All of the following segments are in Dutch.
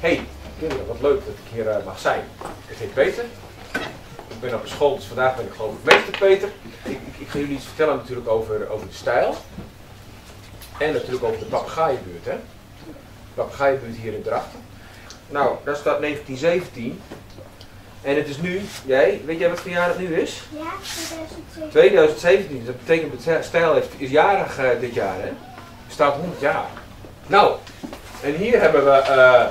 Hey, kinderen, wat leuk dat ik hier mag zijn. Ik heet Peter. Ik ben op een school, dus vandaag ben ik geloof ik meester Peter. Ik ga jullie iets vertellen natuurlijk over de stijl. En natuurlijk over de papegaaienbuurt. De papegaaienbuurt hier in Drachten. Nou, daar staat 1917. En het is nu, weet jij wat voor jaar het nu is? Ja, 2017. 2017, dat betekent dat de stijl is jarig dit jaar, hè? Staat 100 jaar. Nou, en hier hebben we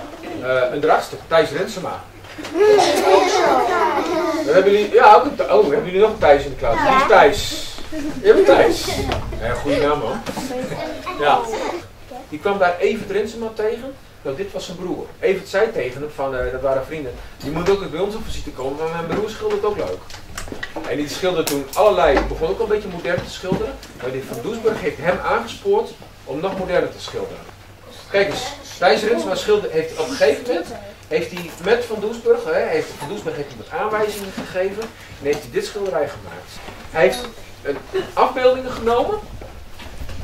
een Drachtster, Thijs Rensema. Dat hebben jullie, ja, ook hebben jullie nog een Thijs in de klas? Die is Thijs. Je hebt een Thijs. Ja, goede naam hoor. Ja. Die kwam daar Evert Rensema tegen. Nou, dit was zijn broer. Evert zei tegen hem, dat waren vrienden, die moet ook eens bij ons op visite komen, maar mijn broer schildert ook leuk. En die schilderde toen begon ook al een beetje modern te schilderen, maar die Van Doesburg heeft hem aangespoord om nog moderner te schilderen. Kijk eens, Thijs Rensema heeft op een gegeven moment, heeft hij met Van Doesburg, Van Doesburg heeft hem wat aanwijzingen gegeven en heeft hij dit schilderij gemaakt. Hij heeft afbeeldingen genomen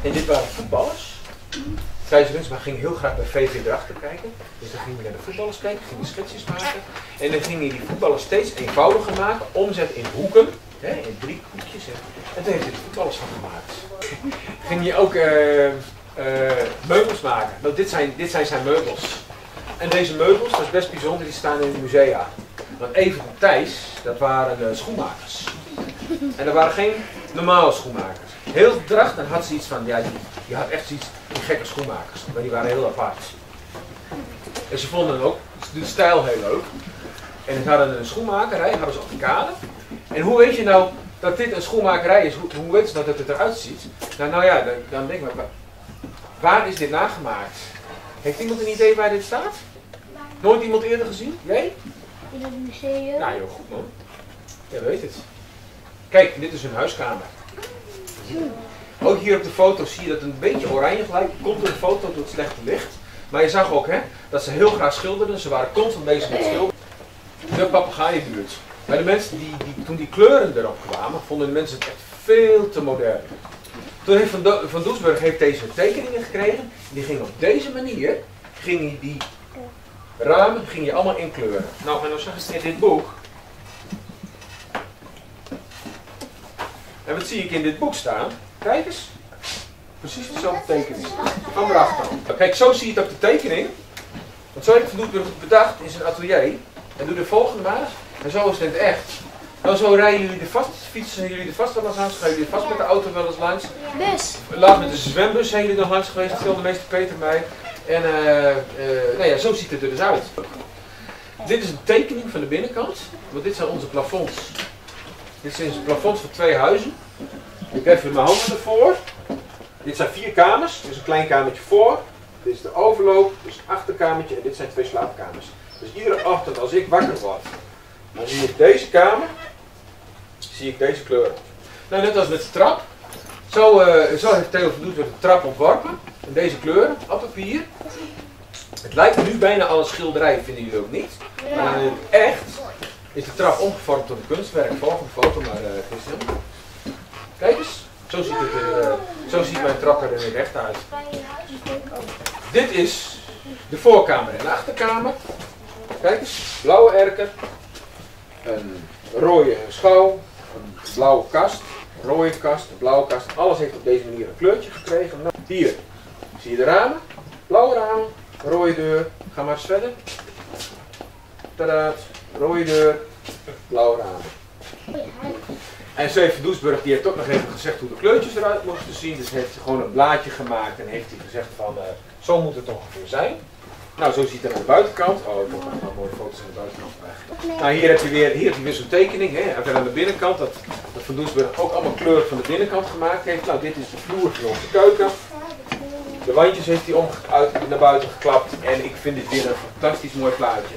en dit waren voetballers. Thijs Rensema ging heel graag bij VV Drachten kijken. Dus dan ging hij naar de voetballers kijken, ging hij schetsjes maken. En dan ging hij die voetballers steeds eenvoudiger maken, omzet in hoeken, in 3 hoekjes. En toen heeft hij de voetballers van gemaakt. Ging hij ook meubels maken. Nou, dit zijn zijn meubels. En deze meubels, dat is best bijzonder, die staan in de musea. Want Evert en Thijs, dat waren schoenmakers. En dat waren geen normale schoenmakers. Heel Drachten had ze iets van, ja, die had echt iets, die gekke schoenmakers. Maar die waren heel apart. En ze vonden ook de stijl heel leuk. En ze hadden een schoenmakerij, hadden ze op de kade. En hoe weet je nou dat dit een schoenmakerij is? Hoe weet je nou dat het eruit ziet? Nou ja, dan denk ik maar, waar is dit nagemaakt? Heeft iemand een idee waar dit staat? Nooit iemand eerder gezien? Jij? In het museum. Nou, heel goed man. Jij weet het. Kijk, dit is hun huiskamer. Ook hier op de foto zie je dat het een beetje oranje gelijk komt door de foto door het slechte licht. Maar je zag ook dat ze heel graag schilderden. Ze waren constant bezig met schilderen. De papegaaienbuurt. Maar de mensen toen die kleuren erop kwamen, vonden de mensen het echt veel te modern. Toen heeft Van Doesburg deze tekeningen gekregen. Die ging op deze manier, die ramen allemaal inkleuren. Nou, en dan zag je in dit boek. En wat zie ik in dit boek staan? Kijk eens. Precies dezelfde tekening. Van Drachten. Kijk, zo zie je het op de tekening. Want zo heeft Van Doesburg het bedacht in zijn atelier. En doe de volgende maar. En zo is het in het echt. Nou, zo rijden jullie er vast, fietsen jullie er vast wel eens langs, gaan jullie er vast met de auto wel eens langs. Bus. Laat met de zwembus zijn jullie nog langs geweest, dat stelde meester Peter mij. En nou ja, zo ziet het er dus uit. Dit is een tekening van de binnenkant, want dit zijn onze plafonds. Dit zijn de plafonds van 2 huizen. Ik heb even mijn handen ervoor. Dit zijn 4 kamers, dit is een klein kamertje voor. Dit is de overloop, dit is een achterkamertje en dit zijn 2 slaapkamers. Dus iedere ochtend als ik wakker word, dan zie ik deze kamer, zie ik deze kleuren. Nou, net als met de trap. Zo heeft Theo van Doesburg de trap ontworpen. In deze kleuren, op papier. Het lijkt nu bijna al een schilderij, vinden jullie ook niet? Maar in het echt is de trap omgevormd tot een kunstwerk. Volgende foto maar, Christian. Kijk eens. Zo ziet mijn trap er in het echt uit. Dit is de voorkamer en de achterkamer. Kijk eens, blauwe erken, een rode schouw, een blauwe kast, een rode kast, een blauwe kast. Alles heeft op deze manier een kleurtje gekregen. Nou, hier zie je de ramen, blauwe ramen, rode deur. Ga maar eens verder. Tadaa, rode deur, blauwe ramen. En zo heeft Van Doesburg, die heeft ook nog even gezegd hoe de kleurtjes eruit moesten zien. Dus heeft hij gewoon een blaadje gemaakt en heeft hij gezegd van zo moet het ongeveer zijn. Nou, zo ziet het aan de buitenkant. Oh, ik heb nog wel mooie foto's aan de buitenkant eigenlijk. Nou, hier heb je weer zo'n tekening. En verder aan de binnenkant, dat Van Doesburg ook allemaal kleuren van de binnenkant gemaakt heeft. Nou, dit is de vloer van onze keuken. De wandjes heeft hij naar buiten geklapt. En ik vind dit weer een fantastisch mooi plaatje.